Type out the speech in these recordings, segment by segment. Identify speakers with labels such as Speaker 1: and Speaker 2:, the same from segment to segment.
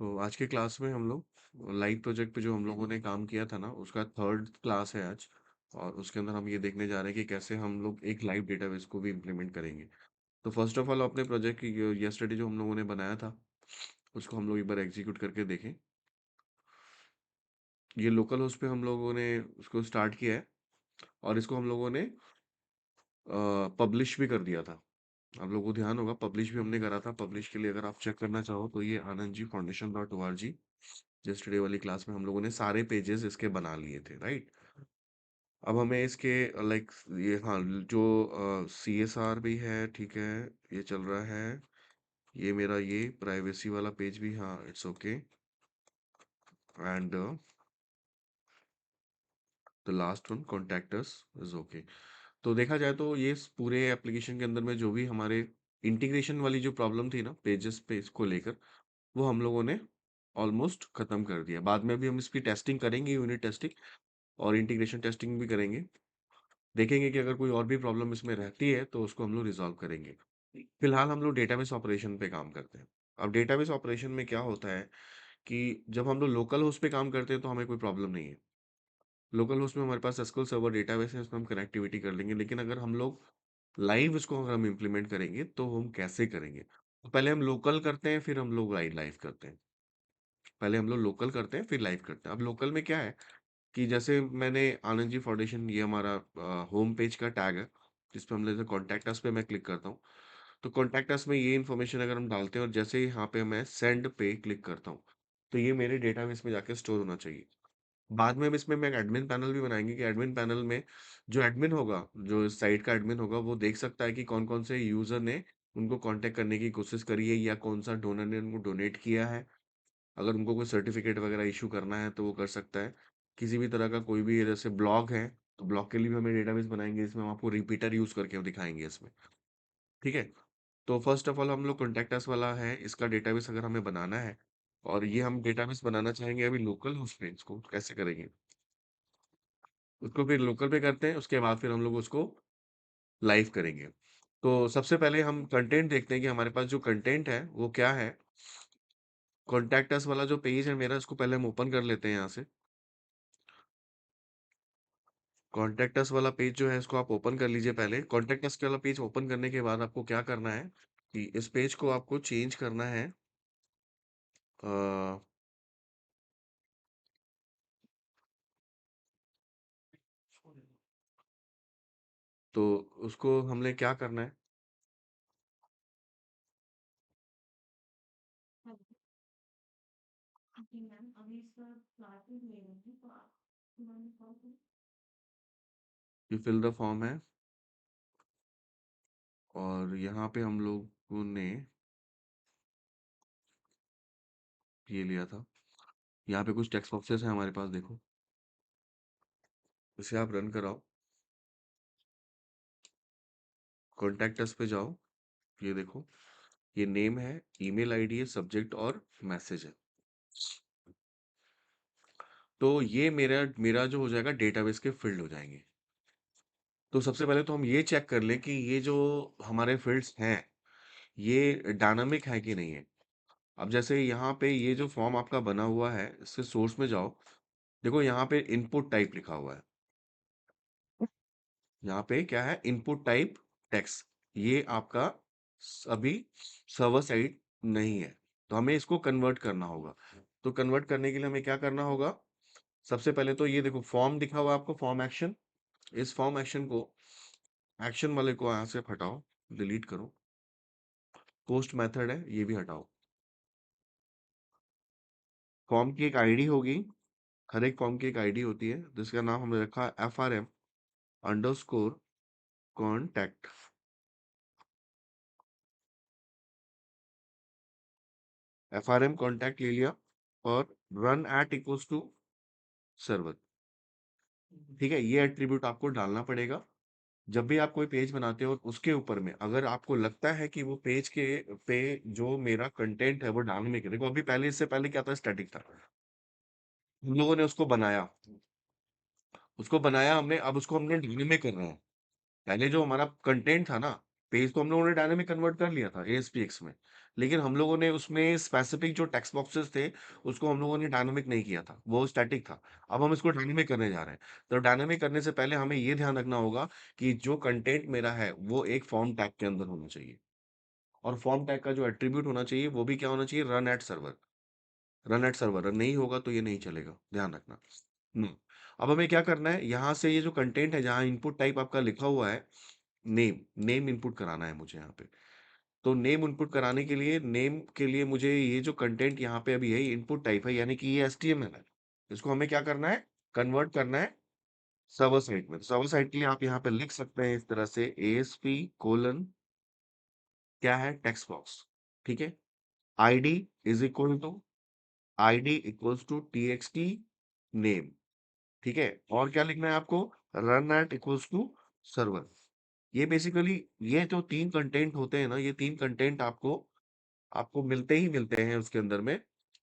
Speaker 1: तो आज के क्लास में हम लोग लाइव प्रोजेक्ट पे जो हम लोगों ने काम किया था ना, उसका थर्ड क्लास है आज। और उसके अंदर हम ये देखने जा रहे हैं कि कैसे हम लोग एक लाइव डेटाबेस को भी इम्प्लीमेंट करेंगे। तो फर्स्ट ऑफ ऑल अपने प्रोजेक्ट की यस्टरडे जो हम लोगों ने बनाया था, उसको हम लोग एक बार एग्जीक्यूट करके देखें। ये लोकल होस्ट पे हम लोगों ने उसको स्टार्ट किया है और इसको हम लोगों ने पब्लिश भी कर दिया था। आप लोगों को ध्यान होगा, पब्लिश भी हमने करा था। पब्लिश के लिए अगर आप चेक करना चाहो तो ये Anand ji foundation dot O R G, yesterday वाली क्लास में हम लोगों ने सारे पेजेस इसके बना लिए थे, राइट। अब हमें इसके लाइक ये, हाँ, जो सी एस आर भी है, ठीक है, ये चल रहा है। ये मेरा ये प्राइवेसी वाला पेज भी, हाँ, it's okay. And the last one contact us is okay. तो देखा जाए तो ये पूरे एप्लीकेशन के अंदर में जो भी हमारे इंटीग्रेशन वाली जो प्रॉब्लम थी ना पेजेस पे इसको लेकर, वो हम लोगों ने ऑलमोस्ट खत्म कर दिया। बाद में भी हम इसकी टेस्टिंग करेंगे, यूनिट टेस्टिंग और इंटीग्रेशन टेस्टिंग भी करेंगे। देखेंगे कि अगर कोई और भी प्रॉब्लम इसमें रहती है तो उसको हम लोग रिजॉल्व करेंगे। फिलहाल हम लोग डेटाबेस ऑपरेशन पे काम करते हैं। अब डेटाबेस ऑपरेशन में क्या होता है कि जब हम लोग लोकल होस्ट पे काम करते हैं तो हमें कोई प्रॉब्लम नहीं है। लोकल होस्ट में हमारे पास एसक्यूएल सर्वर डेटाबेस है, उसमें हम कनेक्टिविटी कर लेंगे। लेकिन अगर हम लोग लाइव उसको अगर हम इम्प्लीमेंट करेंगे तो हम कैसे करेंगे? तो पहले हम लोकल करते हैं, फिर हम लोग लाइव लाइव करते हैं। पहले हम लोग लोकल करते हैं, फिर लाइव करते हैं। अब लोकल में क्या है कि जैसे मैंने आनंद जी फाउंडेशन, ये हमारा होम पेज का टैग है, जिस पे हम जैसे कॉन्टैक्ट अस पे मैं क्लिक करता हूँ, तो कॉन्टैक्ट अस में ये इन्फॉर्मेशन अगर हम डालते हैं और जैसे ही यहाँ पे मैं सेंड पे क्लिक करता हूँ, तो ये मेरे डेटाबेस में जाके स्टोर होना चाहिए। बाद में हम इसमें मैं एक एडमिन पैनल भी बनाएंगे कि एडमिन पैनल में जो एडमिन होगा, जो इस साइट का एडमिन होगा, वो देख सकता है कि कौन-कौन से यूज़र ने उनको कॉन्टैक्ट करने की कोशिश करी है या कौन-सा डोनर ने उनको डोनेट किया है। अगर उनको कोई सर्टिफिकेट वगैरह इश्यू करना है तो वो कर सकता है। किसी भी तरह का कोई भी जैसे ब्लॉग है, तो ब्लॉग के लिए भी हमें डेटाबेस बनाएँगे, इसमें हम आपको रिपीटर यूज़ करके दिखाएँगे इसमें, ठीक है? तो फर्स्ट ऑफ ऑल हम लोग कॉन्टैक्ट अस वाला है, इसका डेटाबेस अगर हमें बनाना है और ये हम डेटाबेस बनाना चाहेंगे अभी लोकल होस्ट पे, इसको कैसे करेंगे? उसको फिर लोकल पे करते हैं, उसके बाद फिर हम लोग उसको लाइव करेंगे। तो सबसे पहले हम कंटेंट देखते हैं कि हमारे पास जो कंटेंट है, वो क्या है? कॉन्टैक्ट अस वाला जो पेज है मेरा, इसको पहले हम ओपन कर लेते हैं यहाँ से। कॉन्टैक्ट अस वाला पेज जो है, इसको आप ओपन कर लीजिए पहले। कॉन्टैक्ट अस वाला पेज ओपन करने के बाद आपको क्या करना है कि इस पेज को आपको चेंज करना है। अ, तो उसको हमने क्या करना है? ये फिल द फॉर्म है और यहाँ पे हम लोगों ने ये लिया था। यहाँ पे कुछ टेक्स्ट बॉक्सेस हैं हमारे पास, देखो। इसे आप रन कराओ। कॉन्टैक्ट अस पे जाओ, ये देखो। ये नेम है, ईमेल आईडी है, सब्जेक्ट और मैसेज है। तो ये मेरा मेरा जो हो जाएगा डेटाबेस के फील्ड हो जाएंगे। तो सबसे पहले तो हम ये चेक कर लें कि ये जो हमारे फील्ड्स हैं, ये डायनामिक है कि नहीं है। अब जैसे यहाँ पे ये जो फॉर्म आपका बना हुआ है, इससे सोर्स में जाओ। देखो यहाँ पे इनपुट टाइप लिखा हुआ है। यहाँ पे क्या है? Input type text. ये आपका अभी सर्वर साइड नहीं है, तो हमें इसको कन्वर्ट करना होगा। तो कन्वर्ट करने के लिए हमें क्या करना होगा? सबसे पहले तो ये देखो फॉर्म दिखा हुआ है आपको, फॉर्म एक्शन। इस फॉर्म एक्शन को, एक्शन वाले को यहाँ से हटाओ, डिलीट करो। पोस्ट मेथड है, ये भी हटाओ। फॉर्म की एक आईडी होगी, हर एक फॉर्म की एक आईडी होती है, जिसका नाम हमने रखा है FRM_कॉन्टैक्ट। FRM कॉन्टैक्ट ले लिया और run at equals to server. ठीक है, ये एट्रीब्यूट आपको डालना पड़ेगा जब भी आप कोई पेज बनाते हो। और उसके ऊपर में अगर आपको लगता है कि वो पेज के पे जो मेरा कंटेंट है वो डायनामिक है, देखो अभी पहले, इससे पहले क्या था? स्टैटिक था। हम लोगों ने उसको बनाया हमने, अब उसको हमने डायनामिक कर रहे हैं। पहले जो हमारा कंटेंट था ना, पेज तो हम लोगों ने डायनामिक कन्वर्ट कर लिया था एएसपीएक्स में, लेकिन हम लोगों ने उसमें स्पेसिफिक जो टेक्स्ट बॉक्सेस थे, उसको हम लोगों ने डायनामिक नहीं किया था, वो स्टैटिक था। अब हम इसको डायनामिक करने जा रहे हैं। तो डायनामिक करने से पहले हमें ये ध्यान रखना होगा कि जो कंटेंट मेरा है, वो एक फॉर्म टैग के अंदर होना चाहिए, और फॉर्म टैग का जो एट्रीब्यूट होना चाहिए, वो भी क्या होना चाहिए? Run at server. Run at server, run नहीं होगा तो ये नहीं चलेगा, ध्यान रखना। हुँ। अब हमें क्या करना है, यहाँ से ये जो कंटेंट है, जहाँ इनपुट टाइप आपका लिखा हुआ है, नेम, नेम इनपुट कराना है मुझे यहाँ पे। तो नेम इनपुट कराने के लिए, नेम के लिए मुझे ये जो कंटेंट यहाँ पे अभी है, ये इनपुट टाइप है, यानी कि ये एचटीएमएल है। इसको हमें क्या करना है? कन्वर्ट करना है सर्वर साइड में। सर्वर साइड के लिए आप यहाँ पे लिख सकते हैं इस तरह से, एएसपी कोलन क्या है? टेक्स्ट बॉक्स, ठीक है? ID is equal to, ID equals to TXT name, ठीक है? और क्या लिखना है आपको? Run at equals to server. ये बेसिकली, ये जो 3 कंटेंट होते हैं ना, ये 3 कंटेंट आपको आपको मिलते ही मिलते हैं उसके अंदर में।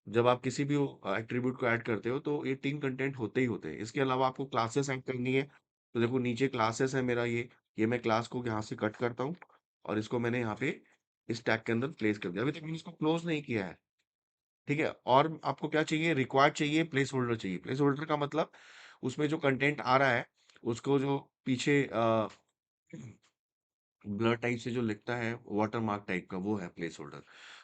Speaker 1: जब आप किसी भी एट्रीब्यूट को ऐड करते हो, तो ये 3 कंटेंट होते ही होते हैं। इसके अलावा आपको क्लासेस ऐड करनी है। तो देखो नीचे क्लासेस है मेरा ये मैं क्लास को यहाँ से कट करता हूँ, और इसको मैंने यहाँ पे इस टैग के अंदर प्लेस कर दिया। अभी तक मैंने इसको क्लोज नहीं किया है, ठीक है? और आपको क्या चाहिए? रिक्वायर्ड चाहिए, प्लेस होल्डर चाहिए। प्लेस होल्डर का मतलब, उसमें जो कंटेंट आ रहा है, उसको जो पीछे ब्लर टाइप से जो लिखता है, वाटर मार्क टाइप का, वो है प्लेस होल्डर।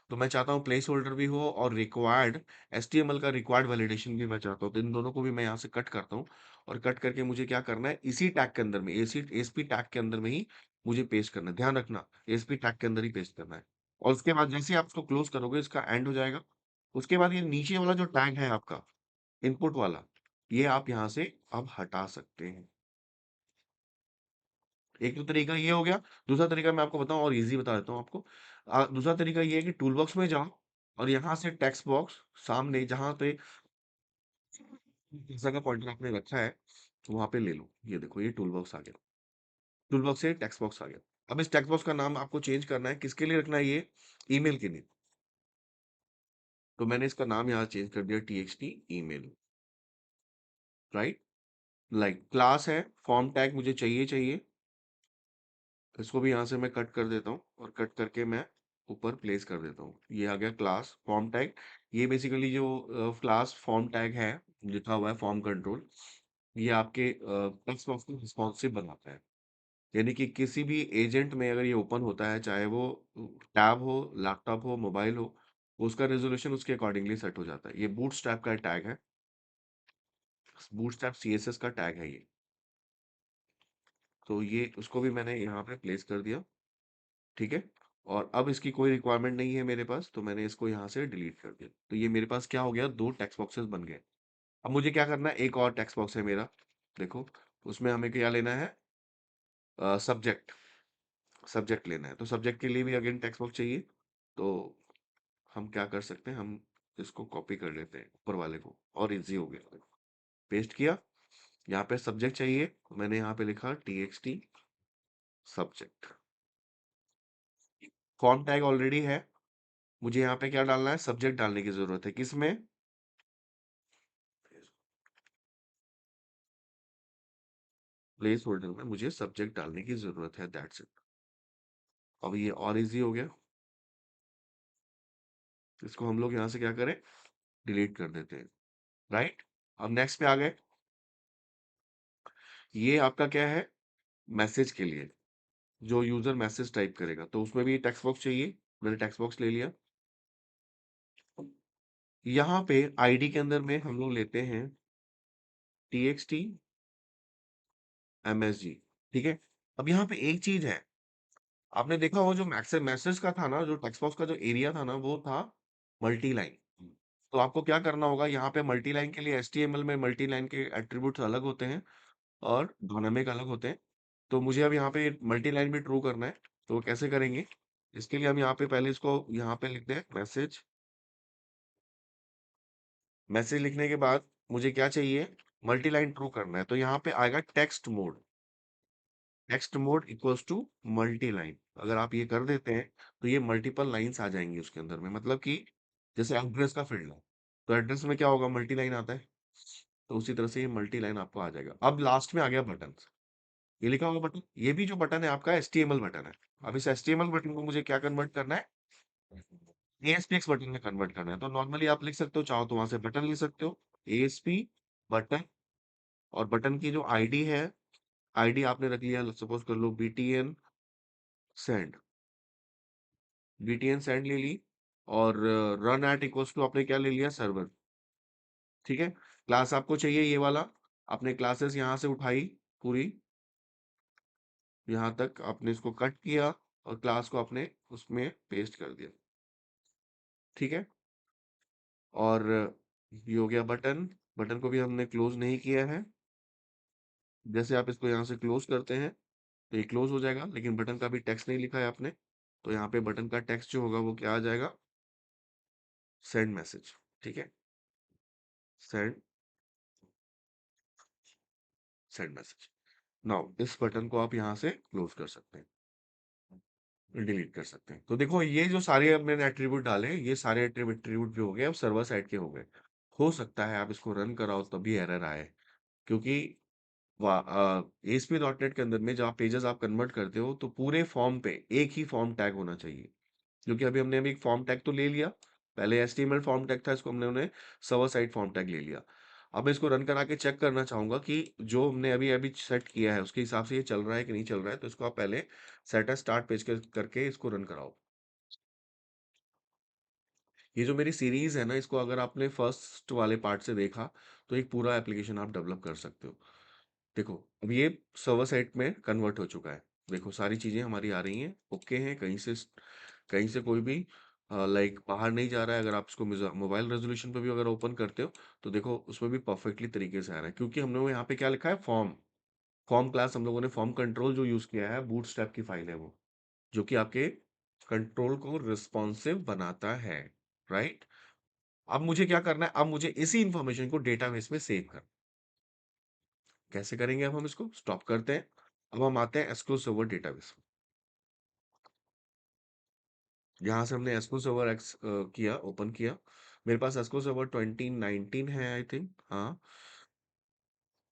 Speaker 1: तो मैं चाहता हूँ प्लेस होल्डर भी हो, और रिक्वायर्ड एचटीएमएल का रिक्वायर्ड वैलिडेशन भी मैं चाहता हूँ। तो इन दोनों को भी मैं यहाँ से कट करता हूँ, और कट करके मुझे क्या करना है, इसी टैग के अंदर में, एसी एसपी टैग के अंदर में ही मुझे पेस्ट करना है। ध्यान रखना, एसपी टैग के अंदर ही पेस्ट करना है। और उसके बाद जैसे ही आप उसको क्लोज करोगे, इसका एंड हो जाएगा। उसके बाद ये नीचे वाला जो टैग है आपका, इनपुट वाला, ये आप यहाँ से अब हटा सकते हैं। एक तो तरीका ये हो गया। दूसरा तरीका मैं आपको बताऊँ, और ईज़ी बता देता हूँ आपको। दूसरा तरीका ये है कि टूल बॉक्स में जाओ, और यहाँ से टेक्स्ट बॉक्स सामने जहाँ पे पिज़्ज़ा का पॉइंटर आपने रखा है, वहाँ पे ले लो। ये देखो, ये टूल बॉक्स आ गया। टूल बॉक्स से टेक्स्ट बॉक्स आ गया। अब इस टेक्स्ट बॉक्स का नाम आपको चेंज करना है, किसके लिए रखना है ये? ईमेल के लिए। तो मैंने इसका नाम यहाँ चेंज कर दिया, TXT email, right? Like class है, फॉर्म टैग मुझे चाहिए। इसको भी यहाँ से मैं कट कर देता हूँ, और कट करके मैं ऊपर प्लेस कर देता हूँ। ये आ गया क्लास फॉर्म टैग। ये बेसिकली जो क्लास फॉर्म टैग है, लिखा हुआ है फॉर्म कंट्रोल, ये आपके टेक्स्ट बॉक्स को रिस्पॉन्सिव बनाता है। यानी कि किसी भी एजेंट में अगर ये ओपन होता है, चाहे वो टैब हो, लैपटॉप हो, मोबाइल हो, उसका रेजोल्यूशन उसके अकॉर्डिंगली सेट हो जाता है। ये बूटस्ट्रैप का टैग है, बूटस्ट्रैप सीएसएस का टैग है ये। तो ये उसको भी मैंने यहाँ पे प्लेस कर दिया, ठीक है? और अब इसकी कोई रिक्वायरमेंट नहीं है मेरे पास, तो मैंने इसको यहाँ से डिलीट कर दिया। तो ये मेरे पास क्या हो गया, 2 टेक्स्ट बॉक्सेस बन गए। अब मुझे क्या करना है, एक और टेक्स्ट बॉक्स है मेरा, देखो, उसमें हमें क्या लेना है? सब्जेक्ट, सब्जेक्ट लेना है। तो सब्जेक्ट के लिए भी अगेन टेक्स्ट बॉक्स चाहिए। तो हम क्या कर सकते हैं, हम इसको कॉपी कर लेते हैं ऊपर वाले को, और ईज़ी हो गया। पेस्ट किया, यहाँ पे सब्जेक्ट चाहिए, मैंने यहाँ पे लिखा TXT subject. Form tag already है, मुझे यहाँ पे क्या डालना है? सब्जेक्ट डालने की ज़रूरत है। किसमें? प्लेस होल्डर में मुझे सब्जेक्ट डालने की ज़रूरत है, दैट्स इट। अब ये और ईज़ी हो गया। इसको हम लोग यहाँ से क्या करें? डिलीट कर देते हैं, राइट? अब नेक्स्ट पे आ गए। ये आपका क्या है? मैसेज के लिए, जो यूज़र मैसेज टाइप करेगा, तो उसमें भी टेक्स्ट बॉक्स चाहिए। मैंने टेक्स्ट बॉक्स ले लिया। यहाँ पे आईडी के अंदर में हम लोग लेते हैं टीएक्सटी एमएसजी, ठीक है? अब यहाँ पे एक चीज़ है, आपने देखा होगा जो मैसेज का था ना, जो टेक्स्ट बॉक्स का जो एरिया था ना, वो था मल्टी लाइन। तो आपको क्या करना होगा, यहाँ पे मल्टी लाइन के लिए एचटीएमएल में मल्टी लाइन के एट्रीब्यूट्स अलग होते हैं, और डायनामिक अलग होते हैं। तो मुझे अब यहाँ पे मल्टी लाइन भी ट्रू करना है। तो वो कैसे करेंगे? इसके लिए हम यहाँ पे पहले इसको यहाँ पे लिखते हैं मैसेज। मैसेज लिखने के बाद मुझे क्या चाहिए? मल्टी लाइन ट्रू करना है। तो यहाँ पे आएगा text mode. Text mode equals to multi line. अगर आप ये कर देते हैं, तो ये मल्टीपल लाइन्स आ जाएंगी उसके अंदर में। मतलब कि जैसे एड्रेस का फील्ड है, तो एड्रेस में क्या होगा? मल्टी लाइन आता है। तो उसी तरह से ये मल्टी लाइन आपको आ जाएगा। अब लास्ट में आ गया बटन। ये लिखा हुआ बटन, ये भी जो बटन है आपका एचटीएमएल बटन है। अब इस HTML बटन को मुझे क्या कन्वर्ट करना है? ASPX बटन में कन्वर्ट करना है। तो नॉर्मली आप लिख सकते हो, चाहो तो वहां से बटन लिख सकते हो, ASP बटन, और बटन की जो आईडी है, आईडी आपने रख लिया, सपोज कर लो BTN सेंड, BTN सेंड ले ली, और रन एट इक्वल्स टू आपने क्या ले लिया, सर्वर। ठीक है, क्लास आपको चाहिए ये वाला, आपने क्लासेस यहाँ से उठाई पूरी, यहाँ तक आपने इसको कट किया और क्लास को आपने उसमें पेस्ट कर दिया। ठीक है, और ये हो गया बटन। बटन को भी हमने क्लोज नहीं किया है, जैसे आप इसको यहाँ से क्लोज करते हैं तो ये क्लोज हो जाएगा, लेकिन बटन का भी टेक्स्ट नहीं लिखा है आपने, तो यहाँ पे बटन का टेक्स्ट जो होगा वो क्या आ जाएगा, सेंड मैसेज। ठीक है, सेंड, सेंड मैसेज। नाउ इस बटन को आप यहाँ से क्लोज कर सकते हैं, डिलीट कर सकते हैं। तो देखो ये जो सारे अब मैंने एट्रीब्यूट डाले, ये सारे एट्रीब्यूट जो हो गए अब सर्वर साइड के हो गए। हो सकता है आप इसको रन कराओ तभी एरर आए, क्योंकि ASP.NET के अंदर में जब आप पेजेस आप कन्वर्ट करते हो तो पूरे फॉर्म पे एक ही फॉर्म टैग होना चाहिए, क्योंकि अभी हमने एक फॉर्म टैग तो ले लिया, पहले HTML फॉर्म टैग था, इसको हमने उन्हें सर्वर साइड फॉर्म टैग ले लिया। अब मैं इसको रन करा के चेक करना चाहूंगा कि जो हमने अभी अभी सेट किया है उसके हिसाब से ये चल रहा है कि नहीं चल रहा है, तो इसको आप पहले सेट एज स्टार्ट पेज करके इसको रन कराओ। ये जो मेरी सीरीज है ना, इसको अगर आपने फर्स्ट वाले पार्ट से देखा तो एक पूरा एप्लीकेशन आप डेवलप कर सकते हो। देखो अब ये सर्वर साइड में कन्वर्ट हो चुका है, देखो सारी चीजें हमारी आ रही हैं, ओके हैं, कहीं से कोई भी लाइक बाहर नहीं जा रहा है। अगर आप इसको मोबाइल रेजोल्यूशन पे भी अगर ओपन करते हो तो देखो उसमें भी परफेक्टली तरीके से आ रहा है, क्योंकि हमने यहाँ पे क्या लिखा है, फॉर्म। फॉर्म क्लास हम लोगों ने फॉर्म कंट्रोल जो यूज किया है, बूटस्ट्रैप की फाइल है वो, जो कि आपके कंट्रोल को रिस्पॉन्सिव बनाता है, राइट। अब मुझे क्या करना है, अब मुझे इसी इंफॉर्मेशन को डेटाबेस में सेव करना। कैसे करेंगे, अब हम इसको स्टॉप करते हैं। अब हम आते हैं एसक्यूएल सर्वर डेटाबेस। यहाँ से हमने एसक्यूएल सर्वर एक्स किया, ओपन किया। मेरे पास एसक्यूएल सर्वर 2019 है आई थिंक, हाँ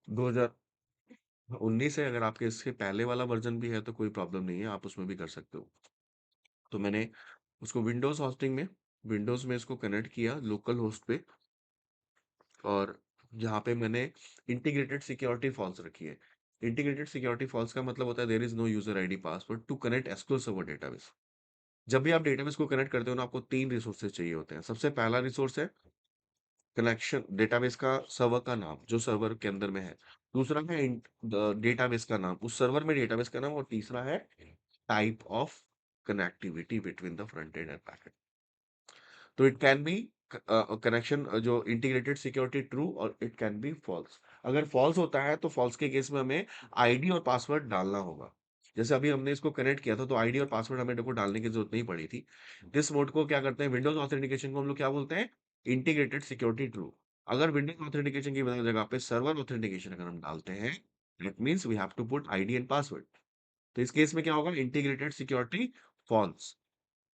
Speaker 1: 2019 है। अगर आपके इसके पहले वाला वर्जन भी है तो कोई प्रॉब्लम नहीं है, आप उसमें भी कर सकते हो। तो मैंने उसको विंडोज होस्टिंग में, विंडोज में इसको कनेक्ट किया लोकल होस्ट पे, और यहाँ पे मैंने इंटीग्रेटेड सिक्योरिटी फॉल्स रखी है। इंटीग्रेटेड सिक्योरिटी फॉल्स का मतलब होता है there is no user ID password to connect SQL server database. जब भी आप डेटाबेस को कनेक्ट करते हो ना, आपको 3 रिसोर्सेज चाहिए होते हैं। सबसे पहला रिसोर्स है कनेक्शन, डेटाबेस का सर्वर का नाम जो सर्वर के अंदर में है। दूसरा है डेटाबेस का नाम, उस सर्वर में डेटाबेस का नाम, और तीसरा है type of connectivity between the front end back and. तो इट कैन बी कनेक्शन जो इंटीग्रेटेड सिक्योरिटी ट्रू, और इट कैन बी फॉल्स। अगर फॉल्स होता है तो फॉल्स के केस में हमें आईडी और पासवर्ड डालना होगा। जैसे अभी हमने इसको कनेक्ट किया था तो आईडी और पासवर्ड हमें देखो डालने की जरूरत नहीं पड़ी थी। दिस मोड को क्या करते हैं, विंडोज ऑथेंटिकेशन को हम लोग क्या बोलते हैं, इंटीग्रेटेड सिक्योरिटी ट्रू। अगर विंडोज ऑथेंटिकेशन की जगह पे सर्वर ऑथेंटिकेशन अगर हम डालते हैं, it means we have to put ID and password. तो इस केस में क्या होगा, इंटीग्रेटेड सिक्योरिटी फॉल्स,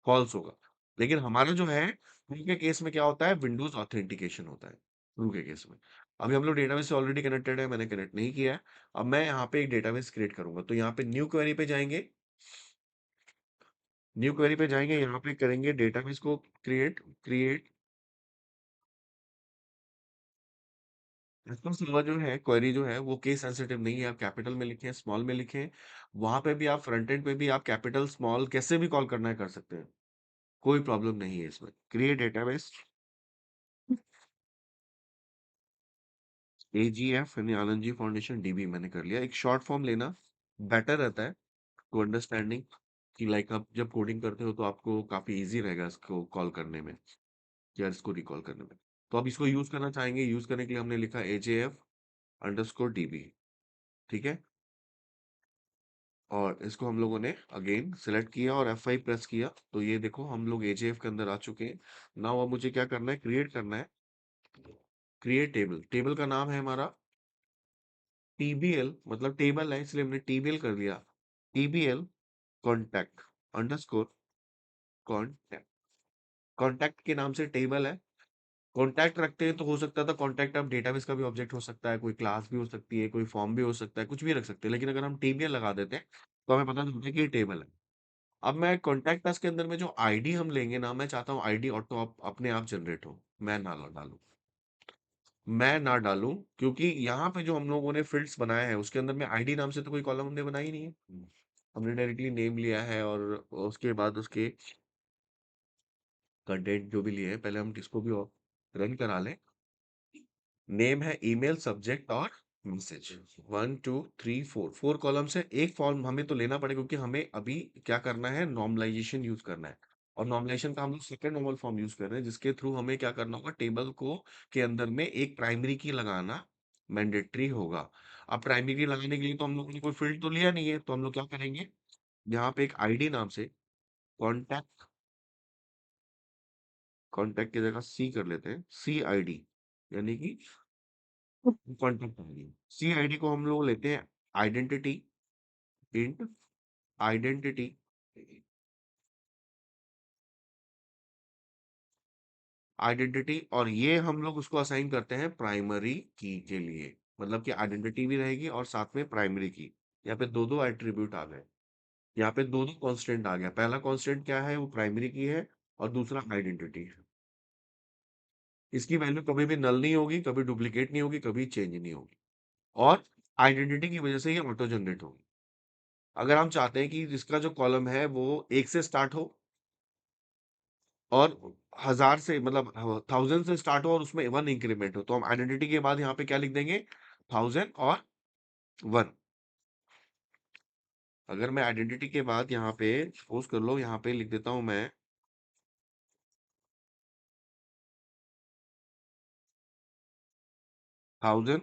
Speaker 1: फॉल्स होगा। लेकिन हमारा जो है ट्रू के केस में क्या होता है, विंडोज ऑथेंटिकेशन होता है ट्रू के केस में। अभी हम लोग डेटाबेस से ऑलरेडी कनेक्टेड है, मैंने कनेक्ट नहीं किया है। अब मैं यहाँ पे एक डेटाबेस क्रिएट करूंगा, तो यहाँ पे न्यू क्वेरी पे जाएंगे, न्यू क्वेरी पे जाएंगे, यहाँ पे करेंगे डेटाबेस को क्रिएट, क्रिएट सर्वर जो है, क्वेरी जो है वो केस सेंसिटिव नहीं है, आप कैपिटल में लिखें स्मॉल में लिखें। वहां पे भी आप फ्रंट एंड पे भी आप कैपिटल स्मॉल कैसे भी कॉल करना है कर सकते हैं, कोई प्रॉब्लम नहीं है इसमें। क्रिएट डेटाबेस, AGF यानी आनंद जी फाउंडेशन DB मैंने कर लिया। एक शॉर्ट फॉर्म लेना बेटर रहता है टू अंडरस्टैंडिंग, कि लाइक आप जब कोडिंग करते हो तो आपको काफी इजी रहेगा इसको कॉल करने में या इसको रिकॉल करने में। तो आप इसको यूज करना चाहेंगे, यूज करने के लिए हमने लिखा AJF_DB। ठीक है, और इसको हम लोगों ने अगेन सिलेक्ट किया और F5 प्रेस किया, तो ये देखो हम लोग AJF के अंदर आ चुके हैं। नाउ अब मुझे क्या करना है, क्रिएट करना है, क्रिएट टेबल। टेबल का नाम है हमारा TBL, मतलब टेबल है इसलिए हमने TBL कर दिया। TBL contact underscore contact, contact के नाम से टेबल है। कॉन्टैक्ट रखते हैं तो हो सकता था कॉन्टैक्ट आप डेटाबेस का भी ऑब्जेक्ट हो सकता है, कोई क्लास भी हो सकती है, कोई फॉर्म भी हो सकता है, कुछ भी रख सकते हैं, लेकिन अगर हम TBL लगा देते हैं तो हमें पता चलता है कि ये टेबल है। अब मैं कॉन्टैक्ट अस के अंदर में जो आईडी हम लेंगे ना, मैं चाहता हूँ आईडी ऑटो अपने आप जनरेट हो, मैं ना डालूं। मैं ना डालूं, क्योंकि यहाँ पे जो हम लोगों ने फील्ड्स बनाए हैं उसके अंदर में आईडी नाम से तो कोई कॉलम हमने बनाई नहीं है। हमने डायरेक्टली नेम लिया है, और उसके बाद उसके कंटेंट जो भी लिए हैं, पहले हम इसको भी रन करा लें। नेम है, ईमेल, सब्जेक्ट और मैसेज। 1 2 3 4, 4 कॉलम्स है। एक फॉर्म हमें तो लेना पड़ेगा, क्योंकि हमें अभी क्या करना है, नॉर्मलाइजेशन यूज करना है। और नॉर्मलाइजेशन का हम लोग सेकंड नॉर्मल फॉर्म यूज कर रहे हैं, जिसके थ्रू हमें क्या करना होगा, टेबल को के अंदर में एक प्राइमरी की लगाना मैंडेटरी होगा। अब प्राइमरी की लगाने के लिए तो हम लोग ने कोई फील्ड तो लिया नहीं है, तो हम लोग क्या करेंगे, यहाँ पे एक आईडी नाम से कॉन्टैक्ट, कॉन्टैक्ट की जगह सी कर लेते हैं, सी आईडी, यानी कि कॉन्टैक्ट आईडी। सी आईडी को हम लोग लेते हैं आइडेंटिटी, इंट आइडेंटिटी, आइडेंटिटी, और ये हम लोग उसको असाइन करते हैं प्राइमरी की के लिए। मतलब कि आइडेंटिटी भी रहेगी और साथ में प्राइमरी की। यहाँ पे दो दो एट्रीब्यूट आ गए, यहाँ पे दो दो कॉन्स्टेंट आ गया। पहला कॉन्स्टेंट क्या है, वो प्राइमरी की है, और दूसरा आइडेंटिटी है। इसकी वैल्यू कभी भी नल नहीं होगी, कभी डुप्लीकेट नहीं होगी, कभी चेंज नहीं होगी। और आइडेंटिटी की वजह से ये ऑटो जनरेट होगी। अगर हम चाहते हैं कि जिसका जो कॉलम है वो 1 से स्टार्ट हो, और 1000 से, मतलब 1000 से स्टार्ट हो, और उसमें 1 इंक्रीमेंट हो, तो हम आइडेंटिटी के बाद यहाँ पे क्या लिख देंगे, 1000 और 1। अगर मैं आइडेंटिटी के बाद यहाँ पे सपोज कर लो, यहाँ पे लिख देता हूँ मैं 1000,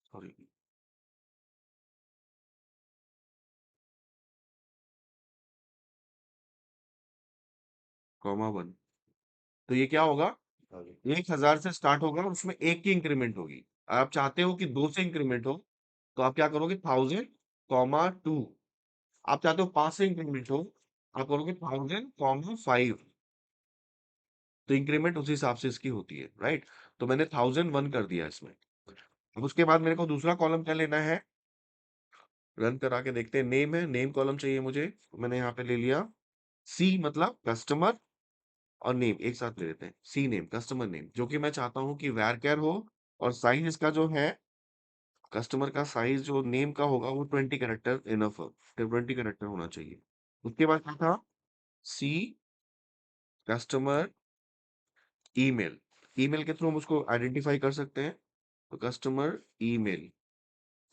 Speaker 1: सॉरी, कॉमा 1, तो ये क्या होगा, 1000 से स्टार्ट होगा और उसमें एक की इंक्रीमेंट होगी। आप चाहते हो कि 2 से इंक्रीमेंट हो, तो आप क्या करोगे, 1000, 2। आप चाहते हो 5 से इंक्रीमेंट हो, आप करोगे 1000, 5। तो इंक्रीमेंट उसी हिसाब से इसकी होती है, राइट। तो मैंने 1001 कर दिया इसमें। अब उसके बाद मेरे को दूसरा कॉलम क्या लेना है, रन करा के देखते हैं। नेम है, नेम कॉलम चाहिए मुझे, तो मैंने यहाँ पे ले लिया सी, मतलब कस्टमर, और नेम एक साथ ले लेते हैं, सी नेम, कस्टमर नेम, जो कि मैं चाहता हूँ कि वैर हो। और साइज इसका जो है, कस्टमर का साइज जो नेम का होगा, वो 20 कैरेक्टर इनफ है, 20 कैरेक्टर होना चाहिए। उसके बाद क्या था, सी कस्टमर ईमेल, ईमेल के थ्रू हम उसको आइडेंटिफाई कर सकते हैं। तो कस्टमर ईमेल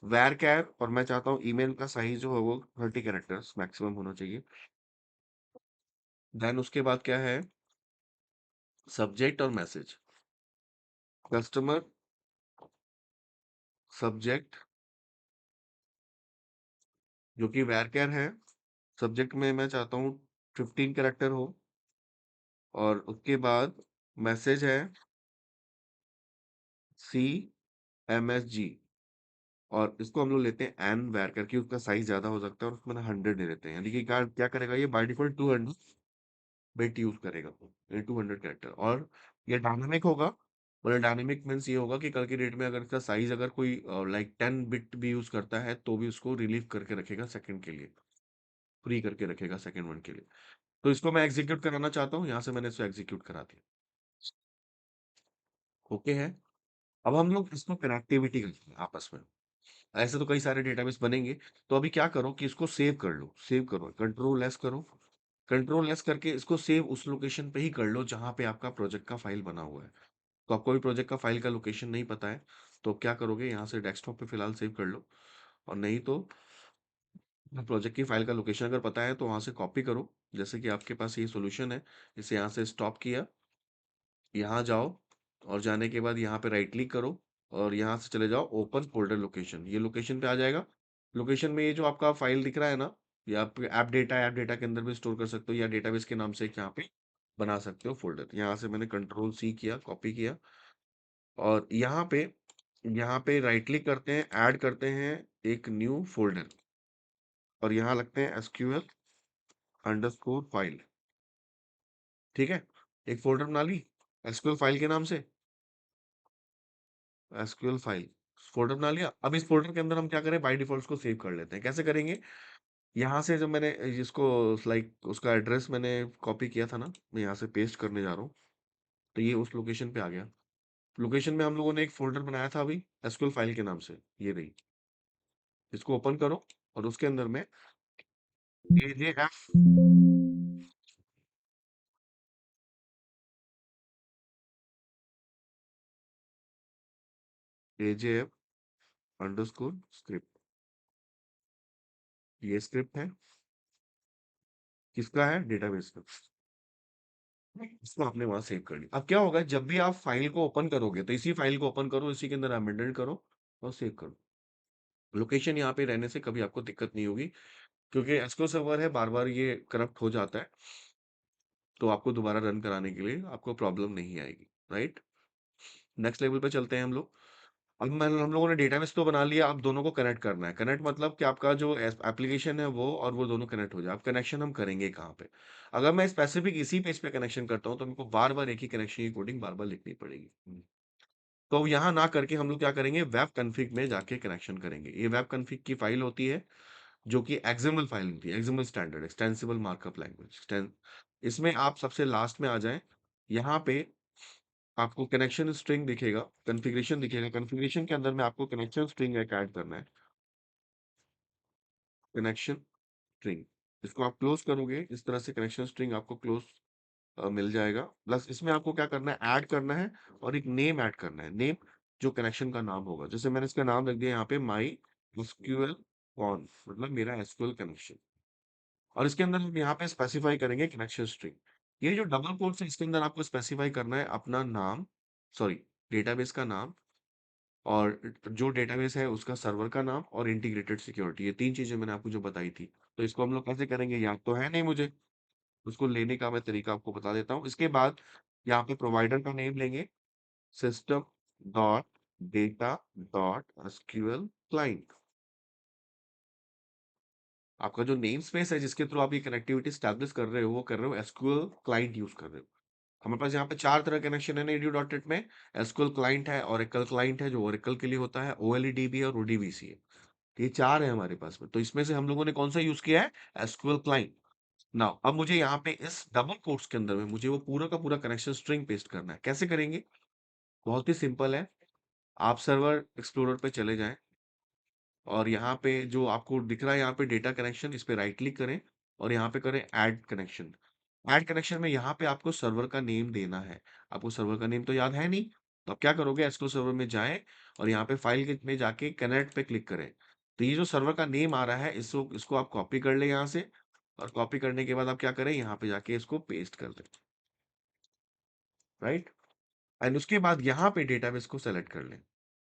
Speaker 1: वैर कैर, और मैं चाहता हूँ ईमेल का साइज जो है वो 30 कैरेक्टर्स मैक्सिमम होना चाहिए। देन उसके बाद क्या है, सब्जेक्ट और मैसेज, कस्टमर सब्जेक्ट, जो कि वैर कैर है। सब्जेक्ट में मैं चाहता हूँ 15 कैरेक्टर हो, और उसके बाद मैसेज है CMSG, और इसको हम लोग लेते हैं एन वैर करके, उसका साइज ज्यादा हो सकता है, और उसमें ना 100 दे देते हैं, यानी कि क्या क्या करेगा ये, बाय डिफॉल्ट 200 बिट यूज करेगा, ये 200 कैरेक्टर। और ये डायनामिक होगा। और डायनामिक मीन्स ये होगा कि कल की डेट में अगर इसका साइज अगर कोई लाइक 10 बिट भी यूज करता है, तो भी उसको रिलीव करके रखेगा सेकंड के लिए, फ्री करके रखेगा सेकंड वन के लिए। तो इसको मैं एग्जीक्यूट कराना चाहता हूँ, यहाँ से मैंने इसको एग्जीक्यूट करा दिया। ओके है। अब हम लोग इसको कनेक्टिविटी करते हैं आपस में। ऐसे तो कई सारे डेटाबेस बनेंगे। तो अभी क्या करो कि इसको सेव कर लो, सेव करो, कंट्रोल एस करो। कंट्रोल एस करके इसको सेव उस लोकेशन पे ही कर लो जहां पे आपका प्रोजेक्ट का फाइल बना हुआ है। तो आपको भी प्रोजेक्ट का फाइल का लोकेशन नहीं पता है, तो क्या करोगे, यहाँ से डेस्कटॉप पे फिलहाल सेव कर लो। और नहीं तो प्रोजेक्ट की फाइल का लोकेशन अगर पता है, तो वहां से कॉपी करो। जैसे कि आपके पास ये सॉल्यूशन है, इसे यहाँ से स्टॉप किया, यहाँ जाओ, और जाने के बाद यहाँ पे राइट क्लिक करो, और यहाँ से चले जाओ ओपन फोल्डर लोकेशन, ये लोकेशन पे आ जाएगा। लोकेशन में ये जो आपका फाइल दिख रहा है ना, ये आप ऐप डेटा के अंदर भी स्टोर कर सकते हो, या डेटाबेस के नाम से यहाँ पे बना सकते हो फोल्डर। यहाँ से मैंने कंट्रोल सी किया, कॉपी किया, और यहाँ पे राइट क्लिक करते हैं, ऐड करते हैं एक न्यू फोल्डर, और यहाँ लगते हैं SQL_फाइल। ठीक है, एक फोल्डर बना ली एसक्यूएल फाइल के नाम से, एसक्यूएल फाइल फोल्डर बना लिया। अब इस फोल्डर के अंदर हम क्या करें, बाय डिफॉल्ट को सेव कर लेते हैं। कैसे करेंगे, यहाँ से जब मैंने इसको लाइक उसका एड्रेस मैंने कॉपी किया था ना, मैं यहाँ से पेस्ट करने जा रहा हूँ, तो ये उस लोकेशन पे आ गया। लोकेशन में हम लोगों ने एक फ़ोल्डर बनाया था अभी एसक्यूएल फाइल के नाम से, ये रही। इसको ओपन करो और उसके अंदर में एजेएफ एजेएफ अंडरस्कोर स्क्रिप्ट, ये स्क्रिप्ट है, किसका है? डेटाबेस का। इसको आपने वहां सेव कर लिया। अब क्या होगा, जब भी आप फाइल को ओपन करोगे तो इसी फाइल को ओपन करो, इसी के अंदर अमेंडेड करो और सेव करो। लोकेशन यहाँ पे रहने से कभी आपको दिक्कत नहीं होगी, क्योंकि एसक्यूएल सर्वर है, बार बार ये करप्ट हो जाता है, तो आपको दोबारा रन कराने के लिए आपको प्रॉब्लम नहीं आएगी, राइट। नेक्स्ट लेवल पे चलते हैं हम लोग। अब हम लोगों ने डेटाबेस तो बना लिया, अब दोनों को कनेक्ट करना है। कनेक्ट मतलब कि आपका जो एप्लीकेशन है वो और वो दोनों कनेक्ट हो जाए। अब कनेक्शन हम करेंगे कहाँ पे? अगर मैं स्पेसिफिक इसी पेज पे कनेक्शन करता हूँ तो मेरे को बार बार एक ही कनेक्शन की कोडिंग बार बार लिखनी पड़ेगी। तो यहाँ ना करके हम लोग क्या करेंगे, वेब कन्फिग में जाके कनेक्शन करेंगे। ये वेब कन्फिग की फाइल होती है, जो कि एक्सएमएल फाइल होती है, XML standard extensible markup language. इसमें आप सबसे लास्ट में आ जाएं, यहाँ पे आपको कनेक्शन स्ट्रिंग दिखेगा, कॉन्फ़िगरेशन दिखेगा। कॉन्फ़िगरेशन के अंदर में आपको कनेक्शन स्ट्रिंग एक ऐड करना है, कनेक्शन स्ट्रिंग। इसको आप क्लोज़ करोगे, इस तरह से कनेक्शन स्ट्रिंग आपको क्लोज़ मिल जाएगा। प्लस इसमें आपको क्या करना है, ऐड करना है और एक नेम ऐड करना है। नेम जो कनेक्शन का नाम होगा, जैसे मैंने इसका नाम रख दिया यहाँ पे माई एसक्यूएल कॉन्फ, मतलब मेरा एसक्यूएल कनेक्शन। और इसके अंदर हम यहाँ पे स्पेसिफाई करेंगे कनेक्शन स्ट्रिंग। ये जो डबल कोट्स है, इसके अंदर आपको स्पेसिफाई करना है अपना नाम, सॉरी, डेटाबेस का नाम, और जो डेटाबेस है उसका सर्वर का नाम और इंटीग्रेटेड सिक्योरिटी। ये 3 चीज़ें मैंने आपको जो बताई थी। तो इसको हम लोग कैसे करेंगे, याद तो है नहीं मुझे, उसको लेने का मैं तरीका आपको बता देता हूँ। इसके बाद यहाँ पे प्रोवाइडर का नेम लेंगे, system dot data dot SQL client. आपका जो नेम स्पेस है जिसके थ्रू आप ये कनेक्टिविटी स्टैब्लिश कर रहे हो, वो कर रहे हो एसक्यूएल क्लाइंट यूज कर रहे हो। हमारे पास यहाँ पे 4 तरह कनेक्शन है ना edu डॉट नेट में। एसक्यूएल क्लाइंट है, ओरेकल क्लाइंट है जो ओरेकल के लिए होता है, ओएलईडीबी और ओडीबीसी है। ये 4 है हमारे पास में। तो इसमें से हम लोगों ने कौन सा यूज किया है, एसक्यूएल क्लाइंट। नाउ अब मुझे यहाँ पे इस डबल कोट्स के अंदर में मुझे वो पूरा का पूरा कनेक्शन स्ट्रिंग पेस्ट करना है। कैसे करेंगे? बहुत ही सिंपल है। आप सर्वर एक्सप्लोरर पे चले जाएं और यहाँ पे जो आपको दिख रहा है यहाँ पे डेटा कनेक्शन, इस पे राइट क्लिक करें और यहाँ पे करें ऐड कनेक्शन। ऐड कनेक्शन में यहाँ पे आपको सर्वर का नेम देना है। आपको सर्वर का नेम तो याद है नहीं, तो आप क्या करोगे, एसक्यूएल सर्वर में जाएं और यहाँ पे फाइल में जाके कनेक्ट पे क्लिक करें। तो ये जो सर्वर का नेम आ रहा है, इसको इसको आप कॉपी कर ले यहाँ से, और कॉपी करने के बाद आप क्या करें, यहाँ पे जाके इसको पेस्ट कर दें, राइट। एंड उसके बाद यहाँ पे डेटाबेस को सेलेक्ट कर लें,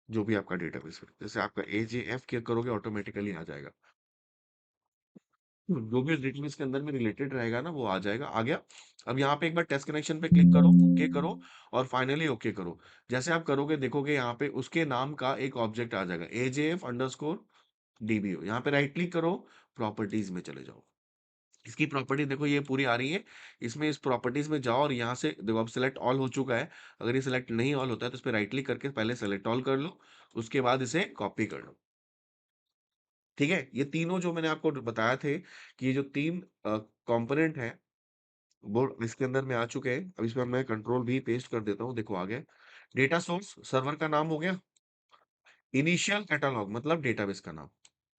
Speaker 1: जो भी आपका डेटाबेस है। जैसे आपका एजेएफ क्या करोगे, ऑटोमेटिकली आ जाएगा। जो भी डेटाबेस के अंदर में रिलेटेड रहेगा ना वो आ जाएगा, आ गया। अब यहाँ पे एक बार टेस्ट कनेक्शन पे क्लिक करो, ओके करो और फाइनली ओके करो। जैसे आप करोगे देखोगे यहाँ पे उसके नाम का एक ऑब्जेक्ट आ जाएगा, एजेएफ अंडरस्कोर डीबीओ। यहाँ पे राइट क्लिक करो, प्रॉपर्टीज में चले जाओ। इसकी प्रॉपर्टी देखो ये पूरी आ रही है। इसमें इस प्रॉपर्टीज में जाओ और यहाँ से देखो अब सिलेक्ट ऑल हो चुका है। अगर ये सिलेक्ट नहीं ऑल होता है तो इस पर राइट क्लिक करके पहले सेलेक्ट ऑल कर लो, उसके बाद इसे कॉपी कर लो। ठीक है, ये तीनों जो मैंने आपको बताया थे कि ये जो तीन कंपोनेंट हैं वो इसके अंदर में आ चुके हैं। अब इसमें मैं कंट्रोल भी पेस्ट कर देता हूँ, देखो आ गया। डेटा सोर्स सर्वर का नाम हो गया, इनिशियल कैटलॉग मतलब डेटाबेस का नाम